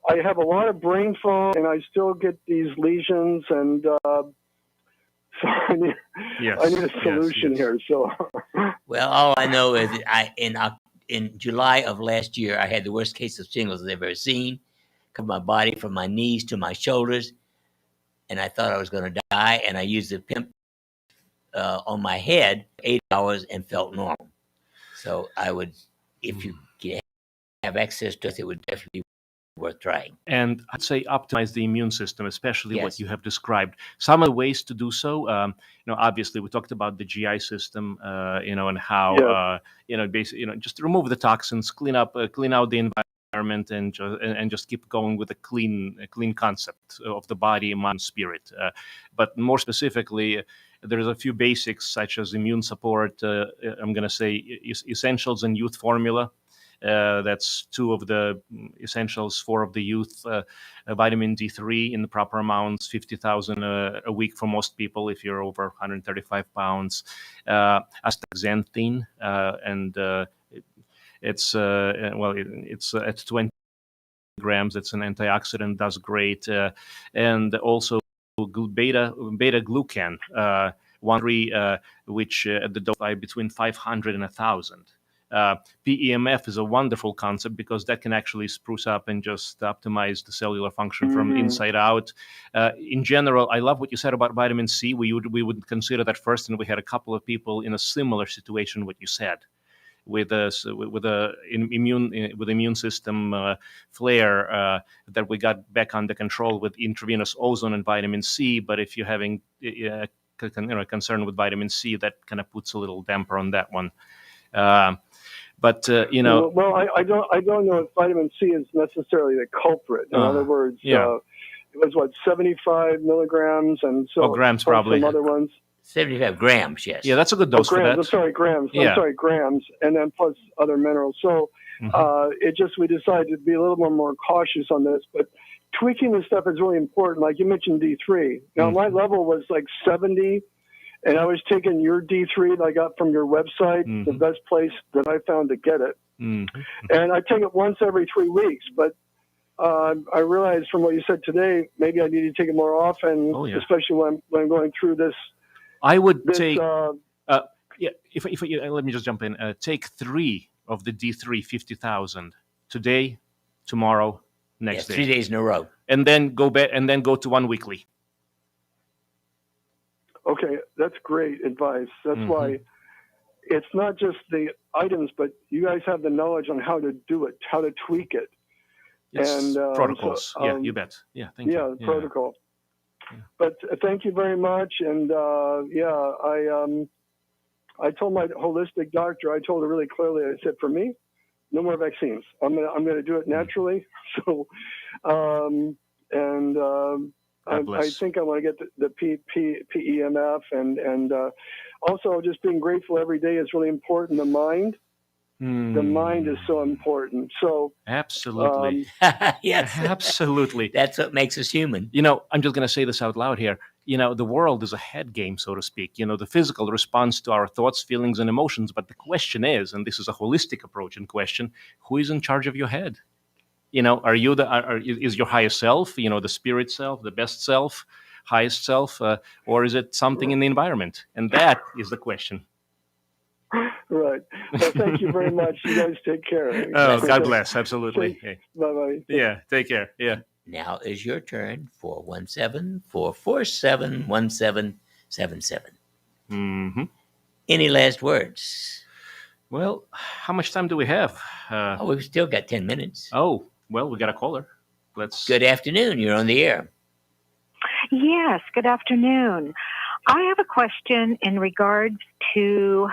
I have a lot of brain fog, and I still get these lesions, and so I need a solution here. So, well, all I know is that in July of last year, I had the worst case of shingles I've ever seen. Covered my body from my knees to my shoulders, and I thought I was going to die. And I used the pimp on my head 8 hours and felt normal. So I would, if you have access to it, it would definitely be worth trying. And I'd say optimize the immune system, especially what Yes. you have described. Some of the ways to do so, obviously we talked about the GI system, and how, basically, just remove the toxins, clean out the environment, and just keep going with a clean concept of the body, mind, spirit. But more specifically, there's a few basics such as immune support. I'm going to say essentials and youth formula. That's 2 of the essentials, 4 of the youth. Vitamin D3 in the proper amounts, 50,000 a week for most people if you're over 135 pounds. Astaxanthin, and it's at 20 grams. It's an antioxidant, does great, and also beta glucan, 1-3, which at the dose between 500 and 1,000. PEMF is a wonderful concept because that can actually spruce up and just optimize the cellular function from inside out. In general, I love what you said about vitamin C. We would consider that first, and we had a couple of people in a similar situation. What you said with immune system flare that we got back under control with intravenous ozone and vitamin C. But if you're having concern with vitamin C, that kind of puts a little damper on that one. Well, I don't know if vitamin C is necessarily the culprit. In other words, it was 75 milligrams, and so grams probably. some other ones. 75 grams, yes. Yeah, that's a good dose for grams. that. I'm sorry, grams. Yeah. I'm sorry, grams, and then plus other minerals. So we decided to be a little more cautious on this, but tweaking this stuff is really important. Like you mentioned D3. Now my level was like 70, and I was taking your D3 that I got from your website, the best place that I found to get it. And I take it once every 3 weeks, but I realized from what you said today, maybe I need to take it more often, especially when I'm going through this. I would take, if let me just jump in. Take 3 of the D3 50,000 today, tomorrow, next day. 3 days in a row, and then go to 1 weekly. Okay, that's great advice. That's why it's not just the items, but you guys have the knowledge on how to do it, how to tweak it. It's and protocols. Yeah, you bet. Yeah, thank you. Yeah, protocol. Yeah. But thank you very much. And I told my holistic doctor, I told her really clearly, I said, for me, no more vaccines. I'm gonna do it naturally. So, I think I want to get the PEMF and also just being grateful every day is really important. The mind. The mind is so important. So absolutely, yes, absolutely. That's what makes us human. I'm just going to say this out loud here. The world is a head game, so to speak. The physical responds to our thoughts, feelings, and emotions. But the question is, and this is a holistic approach in question, who is in charge of your head? Are you is your highest self? The spirit self, the best self, highest self, or is it something in the environment? And that is the question. Right. Well, thank you very much. You guys take care. Oh, God bless. Absolutely. Hey. Bye-bye. Yeah, take care. Yeah. Now is your turn. 417-447-1777. Any last words? Well, how much time do we have? We've still got 10 minutes. Oh, well, we got a caller. Good afternoon. You're on the air. Yes, good afternoon. I have a question in regards to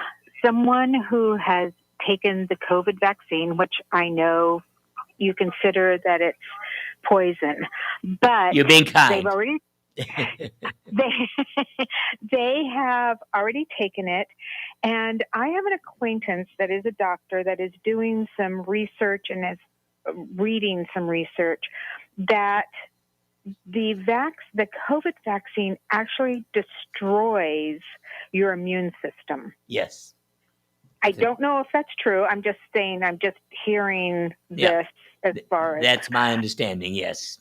someone who has taken the COVID vaccine, which I know you consider that it's poison, but you're being kind. They have already taken it, and I have an acquaintance that is a doctor that is doing some research and is reading some research that the COVID vaccine actually destroys your immune system. Yes. I don't know if that's true. I'm just saying, I'm just hearing this as far as... That's my understanding, yes.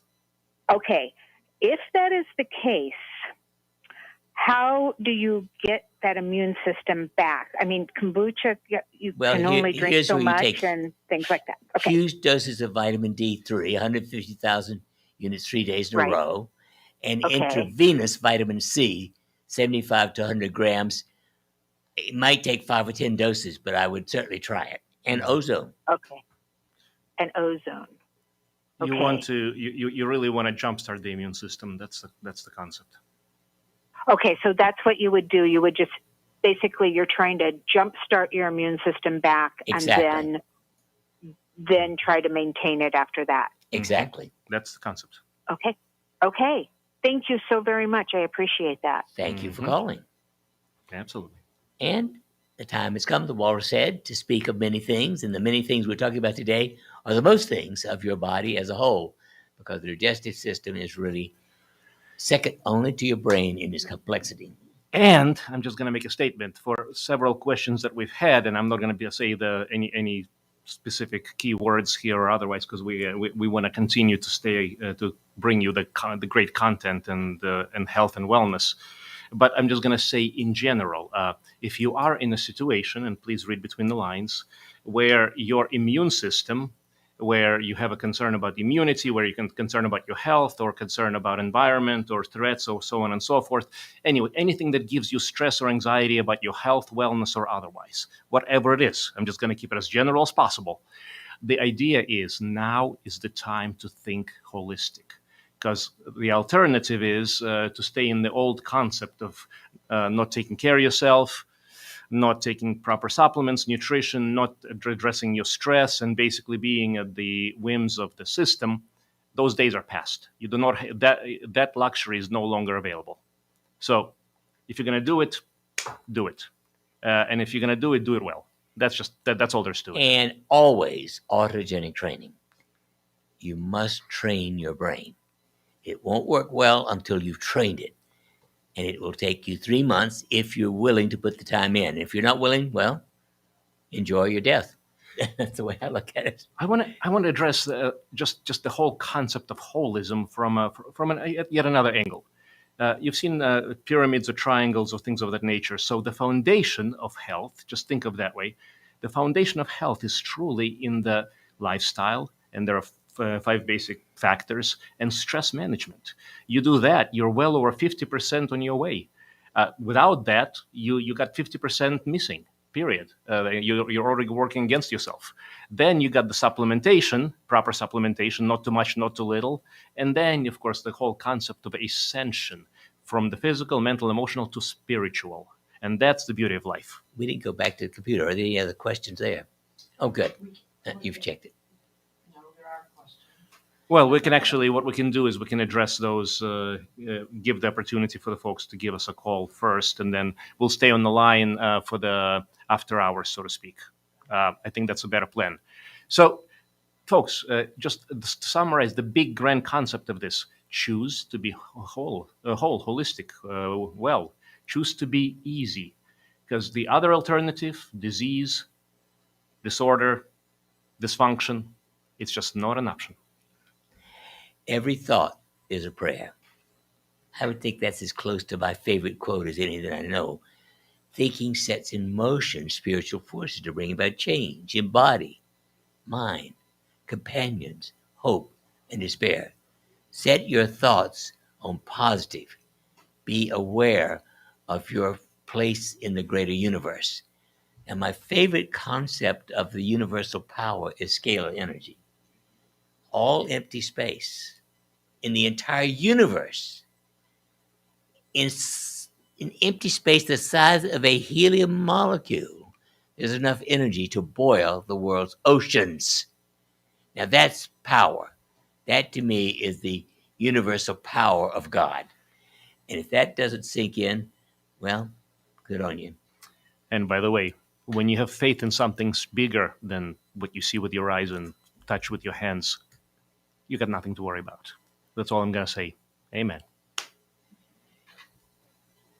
Okay. If that is the case, how do you get that immune system back? I mean, kombucha, you can only drink so much and things like that. Okay. Huge doses of vitamin D3, 150,000 units 3 days in a row, and intravenous vitamin C, 75 to 100 grams. It might take 5 or 10 doses, but I would certainly try it. And ozone. Okay. And ozone. You want to, you really want to jumpstart the immune system. That's the concept. Okay, so that's what you would do. You would just basically you're trying to jumpstart your immune system back, and then try to maintain it after that. Exactly. That's the concept. Okay. Okay. Thank you so very much. I appreciate that. Thank you for calling. Absolutely. And the time has come, the walrus said, to speak of many things. And the many things we're talking about today are the most things of your body as a whole, because the digestive system is really second only to your brain in its complexity. And I'm just going to make a statement for several questions that we've had, and I'm not going to say any specific keywords here or otherwise, because we want to continue to stay to bring you the great content and health and wellness. But I'm just going to say in general, if you are in a situation, and please read between the lines, where your immune system, where you have a concern about immunity, where you can concern about your health or concern about environment or threats or so on and so forth. Anyway, anything that gives you stress or anxiety about your health, wellness, or otherwise, whatever it is, I'm just going to keep it as general as possible. The idea is now is the time to think holistic. Because the alternative is to stay in the old concept of not taking care of yourself, not taking proper supplements, nutrition, not addressing your stress, and basically being at the whims of the system. Those days are past. You do not that luxury is no longer available. So If you're going to do it, do it. And if you're going to do it well. That's all there's to it. And always autogenic training. You must train your brain. It won't work well until you've trained it. And it will take you 3 months if you're willing to put the time in. If you're not willing, well, enjoy your death. That's the way I look at it. I want to address just the whole concept of holism from yet another angle. You've seen pyramids or triangles or things of that nature. So the foundation of health, just think of that way, the foundation of health is truly in the lifestyle, and there are 5 basic factors, and stress management. You do that, you're well over 50% on your way. Without that, you got 50% missing, period. You're already working against yourself. Then you got the supplementation, proper supplementation, not too much, not too little. And then, of course, the whole concept of ascension from the physical, mental, emotional to spiritual. And that's the beauty of life. We didn't go back to the computer. Are there any other questions there? Oh, good. You've checked it. Well, we can actually, what we can do is we can address those, give the opportunity for the folks to give us a call first, and then we'll stay on the line for the after hours, so to speak. I think that's a better plan. So, folks, just to summarize the big grand concept of this, choose to be holistic, well. Choose to be easy, because the other alternative, disease, disorder, dysfunction, it's just not an option. Every thought is a prayer. I would think that's as close to my favorite quote as any that I know. Thinking sets in motion spiritual forces to bring about change in body, mind, companions, hope, and despair. Set your thoughts on positive. Be aware of your place in the greater universe. And my favorite concept of the universal power is scalar energy. All empty space in the entire universe, in empty space the size of a helium molecule, there's enough energy to boil the world's oceans. Now that's power. That to me is the universal power of God. And if that doesn't sink in, well, good on you. And by the way, when you have faith in something bigger than what you see with your eyes and touch with your hands, you got nothing to worry about. That's all I'm going to say. Amen.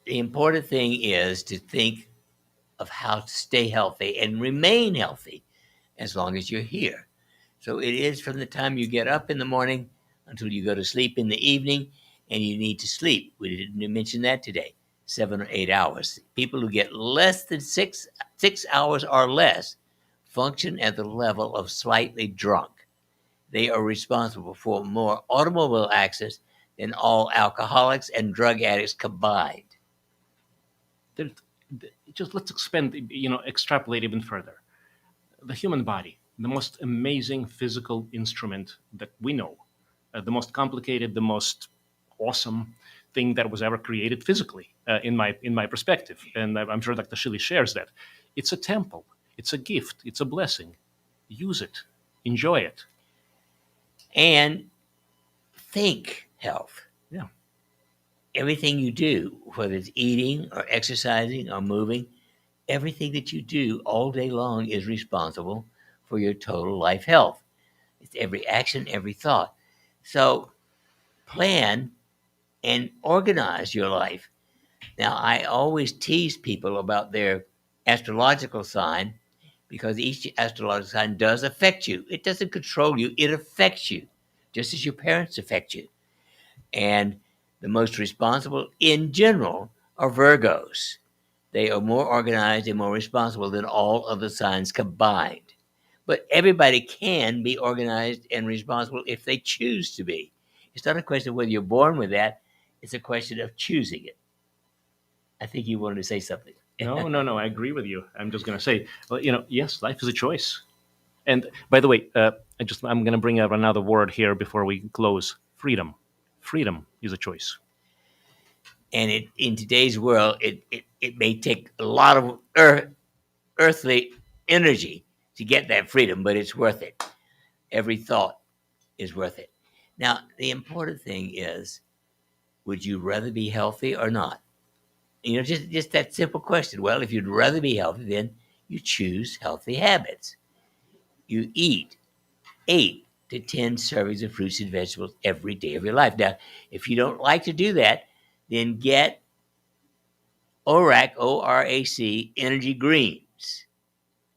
The important thing is to think of how to stay healthy and remain healthy as long as you're here. So it is from the time you get up in the morning until you go to sleep in the evening, and you need to sleep. We didn't mention that today. 7 or 8 hours. People who get less than six hours or less function at the level of slightly drunk. They are responsible for more automobile accidents than all alcoholics and drug addicts combined. Just let's extrapolate even further. The human body, the most amazing physical instrument that we know, the most complicated, the most awesome thing that was ever created physically, in my perspective, and I'm sure Dr. Shealy shares that. It's a temple. It's a gift. It's a blessing. Use it. Enjoy it. And think health. Yeah. Everything you do, whether it's eating or exercising or moving, everything that you do all day long is responsible for your total life health. It's every action, every thought. So plan and organize your life. Now, I always tease people about their astrological sign, because each astrological sign does affect you. It doesn't control you, it affects you, just as your parents affect you. And the most responsible in general are Virgos. They are more organized and more responsible than all other signs combined. But everybody can be organized and responsible if they choose to be. It's not a question of whether you're born with that. It's a question of choosing it. I think you wanted to say something. No, I agree with you. I'm just going to say, well, yes, life is a choice. And by the way, I'm going to bring up another word here before we close. Freedom. Freedom is a choice. And in today's world, it may take a lot of earthly energy to get that freedom, but it's worth it. Every thought is worth it. Now, the important thing is, would you rather be healthy or not? Just that simple question. Well, if you'd rather be healthy, then you choose healthy habits. You eat 8 to 10 servings of fruits and vegetables every day of your life. Now, if you don't like to do that, then get ORAC, ORAC, energy greens,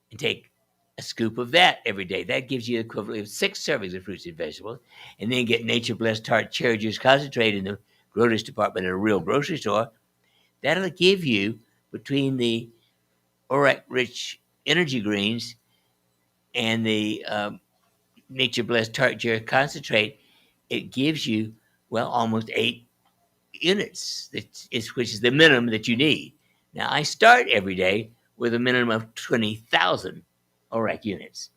and take a scoop of that every day. That gives you the equivalent of 6 servings of fruits and vegetables. And then get Nature Blessed Tart Cherry Juice Concentrate in the produce department at a real grocery store. That'll give you, between the ORAC-rich energy greens and the Nature Blessed Tart Cherry Concentrate, it gives you, well, almost 8 units, which is the minimum that you need. Now, I start every day with a minimum of 20,000 ORAC units,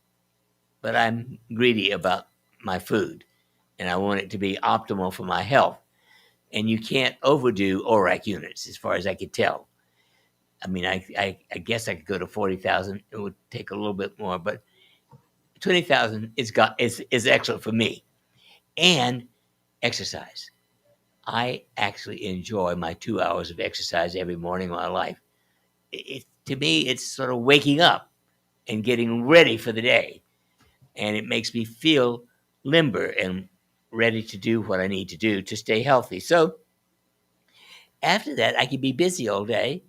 but I'm greedy about my food, and I want it to be optimal for my health. And you can't overdo ORAC units, as far as I could tell. I mean, I guess I could go to 40,000. It would take a little bit more, but 20,000 is excellent for me. And exercise. I actually enjoy my 2 hours of exercise every morning of my life. To me, it's sort of waking up and getting ready for the day. And it makes me feel limber and ready to do what I need to do to stay healthy. So after that, I can be busy all day.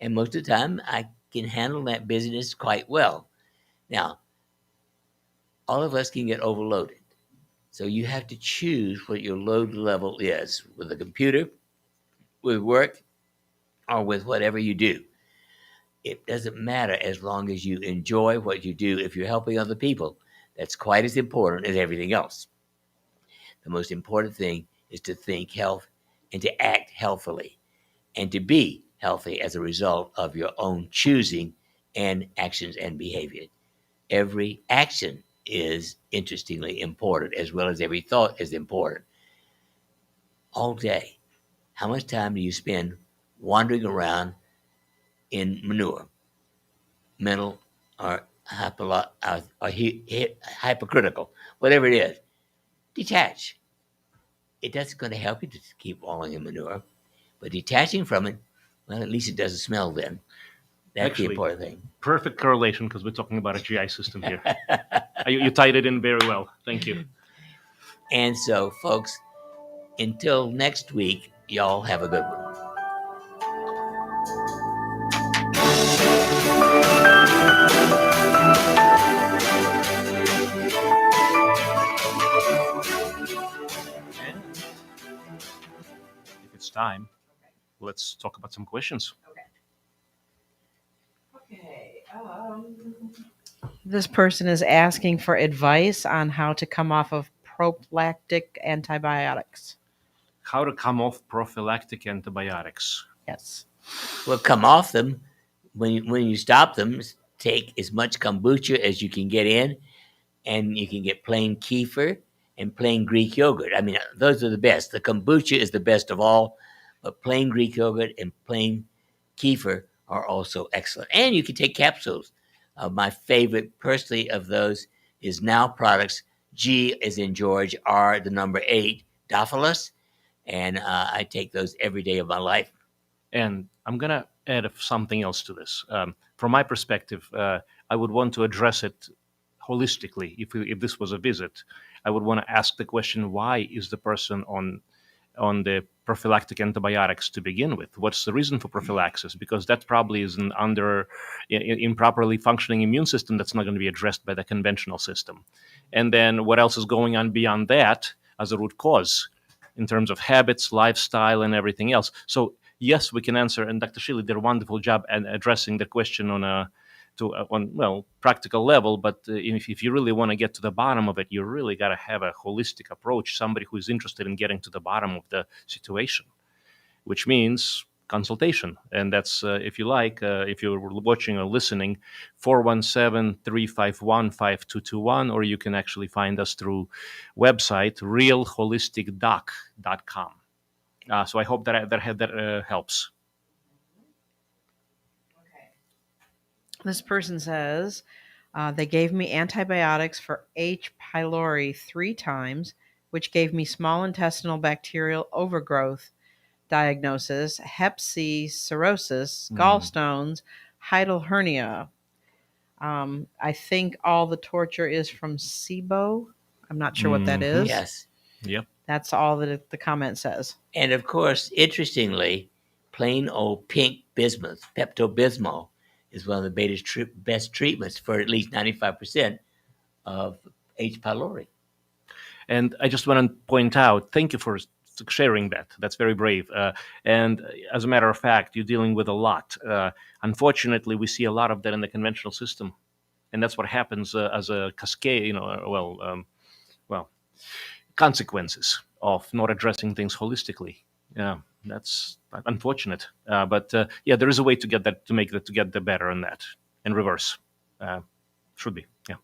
And most of the time, I can handle that busyness quite well. Now, all of us can get overloaded. So you have to choose what your load level is with a computer, with work, or with whatever you do. It doesn't matter as long as you enjoy what you do. If you're helping other people, that's quite as important as everything else. The most important thing is to think health and to act healthily and to be healthy as a result of your own choosing and actions and behavior. Every action is interestingly important, as well as every thought is important. All day, how much time do you spend wandering around in manure, mental or hypocritical, whatever it is? Detach. It doesn't going to help you to keep walling in manure, but detaching from it, well, at least it doesn't smell then. That's Actually, the important thing. Perfect correlation, because we're talking about a GI system here. You tied it in very well. Thank you. And so, folks, until next week, y'all have a good one. If it's time, let's talk about some questions. Okay. This person is asking for advice on how to come off of prophylactic antibiotics. How to come off prophylactic antibiotics? Yes. Well, come off them. When you stop them, take as much kombucha as you can get in, and you can get plain kefir and plain Greek yogurt. I mean, those are the best. The kombucha is the best of all, but plain Greek yogurt and plain kefir are also excellent. And you can take capsules. My favorite, personally, of those is Now Products. G is in George, R the number 8, Dophilus, and I take those every day of my life. And I'm going to add something else to this. From my perspective, I would want to address it holistically. If this was a visit, I would want to ask the question, why is the person on the prophylactic antibiotics to begin with? What's the reason for prophylaxis? Because that probably is an improperly functioning immune system that's not going to be addressed by the conventional system. And then what else is going on beyond that as a root cause in terms of habits, lifestyle, and everything else? So yes, we can answer, and Dr. Shealy did a wonderful job at addressing the question on practical level. But if you really want to get to the bottom of it, you really got to have a holistic approach, somebody who's interested in getting to the bottom of the situation, which means consultation. And that's, if you like, if you're watching or listening, 417-351-5221, or you can actually find us through website realholisticdoc.com. So I hope that helps. This person says they gave me antibiotics for H. pylori 3 times, which gave me small intestinal bacterial overgrowth. diagnosis: Hep C, cirrhosis, gallstones, hiatal hernia. I think all the torture is from SIBO. I'm not sure what that is. Yes. Yep. That's all that the comment says. And of course, interestingly, plain old pink bismuth, Pepto-Bismol, is one of the best treatments for at least 95% of H. pylori. And I just want to point out, thank you for sharing that. That's very brave. And as a matter of fact, you're dealing with a lot. Unfortunately, we see a lot of that in the conventional system. And that's what happens as a cascade, consequences of not addressing things holistically. Yeah, that's unfortunate. But there is a way to get that, to get the better on that in reverse. Should be, yeah.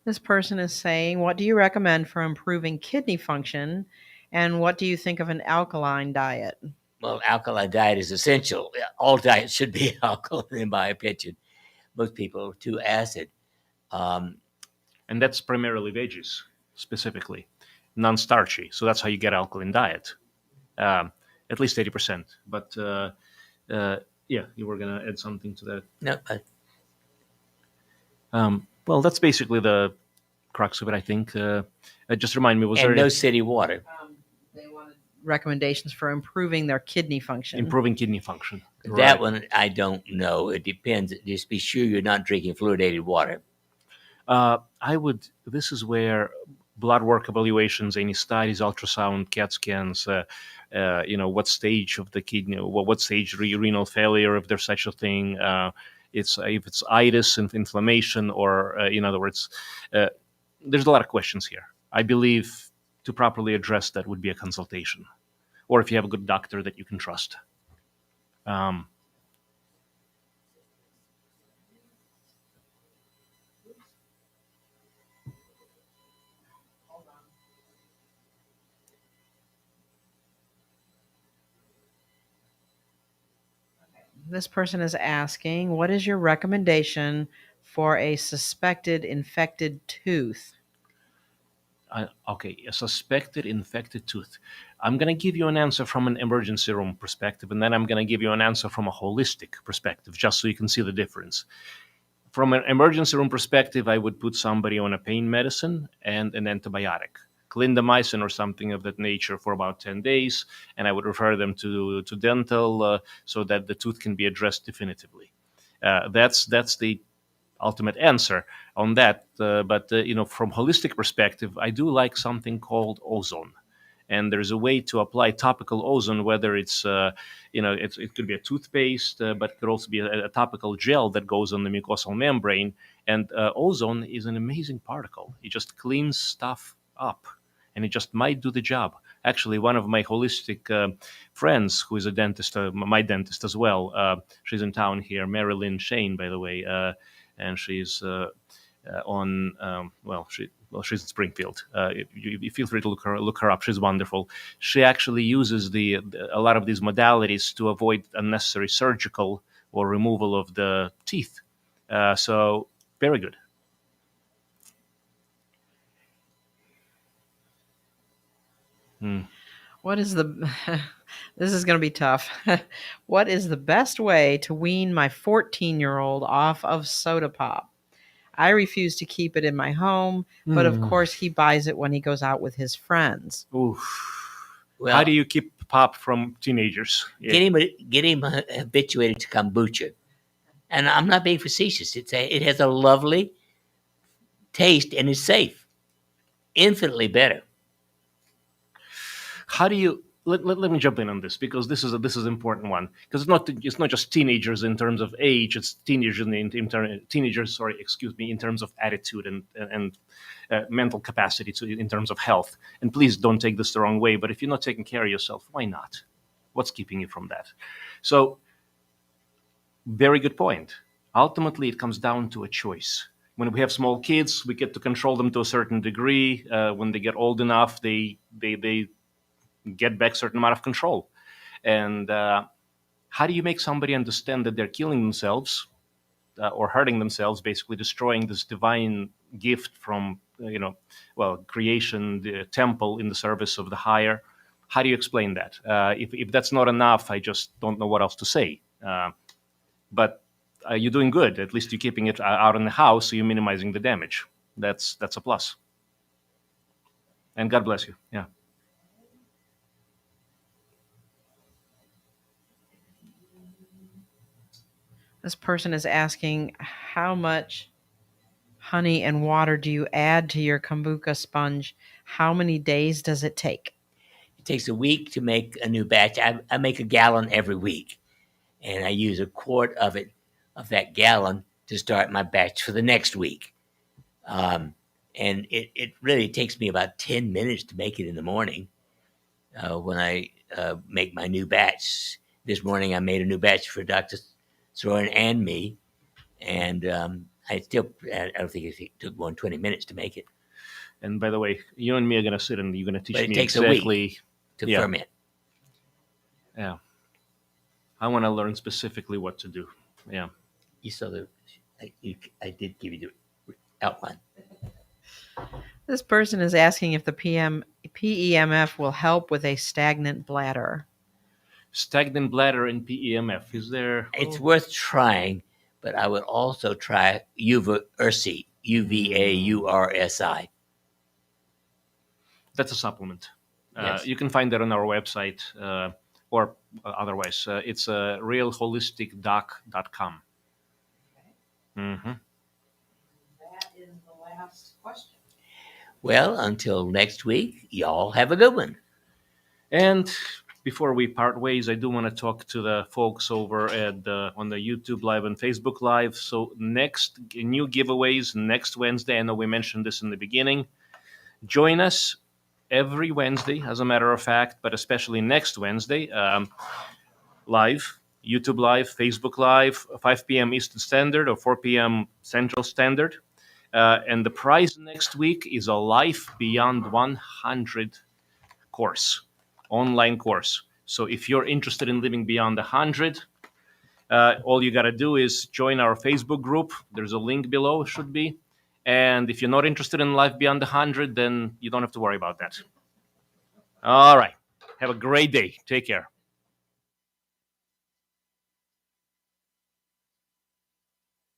This person is saying, what do you recommend for improving kidney function? And what do you think of an alkaline diet? Well, alkaline diet is essential. All diets should be alkaline, in my opinion. Most people are too acid. And that's primarily veggies, specifically, non-starchy. So that's how you get alkaline diet, at least 80%. But you were going to add something to that. No. Well, that's basically the crux of it, I think. Just remind me, was there no city water? They wanted recommendations for improving their kidney function. Improving kidney function. That one, I don't know. It depends. Just be sure you're not drinking fluoridated water. This is where blood work evaluations, any studies, ultrasound, CAT scans, what stage of the kidney, what stage renal failure, if there's such a thing. If it's itis, inflammation, or in other words, there's a lot of questions here. I believe to properly address that would be a consultation, or if you have a good doctor that you can trust. This person is asking, what is your recommendation for a suspected infected tooth? A suspected infected tooth. I'm going to give you an answer from an emergency room perspective, and then I'm going to give you an answer from a holistic perspective, just so you can see the difference. From an emergency room perspective, I would put somebody on a pain medicine and an antibiotic, clindamycin or something of that nature, for about 10 days, and I would refer them to dental so that the tooth can be addressed definitively. That's the ultimate answer on that. But from holistic perspective, I do like something called Ozone. And there's a way to apply topical ozone, whether it's, it could be a toothpaste, but it could also be a topical gel that goes on the mucosal membrane. And ozone is an amazing particle. It just cleans stuff up, and it just might do the job. Actually, one of my holistic friends, who is a dentist, my dentist as well, she's in town here, Marilyn Shane, by the way, and she's she's in Springfield. You feel free to look her up. She's wonderful. She actually uses a lot of these modalities to avoid unnecessary surgical or removal of the teeth. So very good. What is this is going to be tough. What is the best way to wean my 14-year-old off of soda pop? I refuse to keep it in my home, but of course he buys it when he goes out with his friends. Oof. Well, how do you keep pop from teenagers? Yeah. Get him habituated to kombucha. And I'm not being facetious. It has a lovely taste and is safe. Infinitely better. How do you let me jump in on this, because this is an important one, because it's not just teenagers in terms of age, it's teenagers in terms of attitude and mental capacity in terms of health. And please don't take this the wrong way, but if you're not taking care of yourself, why not? What's keeping you from that? So, very good point. Ultimately, it comes down to a choice. When we have small kids, we get to control them to a certain degree. When they get old enough, they get back a certain amount of control. And how do you make somebody understand that they're killing themselves or hurting themselves, basically destroying this divine gift from creation, the temple in the service of the higher? how do you explain that? If that's not enough, I just don't know what else to say. But you're doing good. At least you're keeping it out in the house, so you're minimizing the damage. That's a plus. And God bless you. Yeah. This person is asking, how much honey and water do you add to your kombucha sponge? How many days does it take? It takes a week to make a new batch. I make a gallon every week, and I use a quart of that gallon to start my batch for the next week. And it really takes me about 10 minutes to make it in the morning when I make my new batch. This morning I made a new batch for Dr. Sorin and me, and I don't think it took more than 20 minutes to make it. And by the way, you and me are going to sit and you're going to teach But it me takes exactly a week to ferment. Yeah. I want to learn specifically what to do. Yeah. You saw I did give you the outline. This person is asking if the PEMF will help with a stagnant bladder. Stagnant bladder and PEMF. Is there? It's worth trying, but I would also try Uvaursi, Uvaursi. That's a supplement. Yes. You can find that on our website or otherwise. It's realholisticdoc.com. Mm-hmm. That is the last question. Well, until next week, y'all have a good one. And before we part ways, I do want to talk to the folks over on the YouTube Live and Facebook Live. So next new giveaways next Wednesday. I know we mentioned this in the beginning. Join us every Wednesday, as a matter of fact, but especially next Wednesday, live, YouTube Live, Facebook Live, 5 p.m. Eastern Standard or 4 p.m. Central Standard. And the prize next week is a Life Beyond 100 course, online course. So if you're interested in living beyond 100, all you got to do is join our Facebook group. There's a link below, should be. And if you're not interested in Life Beyond 100, then you don't have to worry about that. All right. Have a great day. Take care.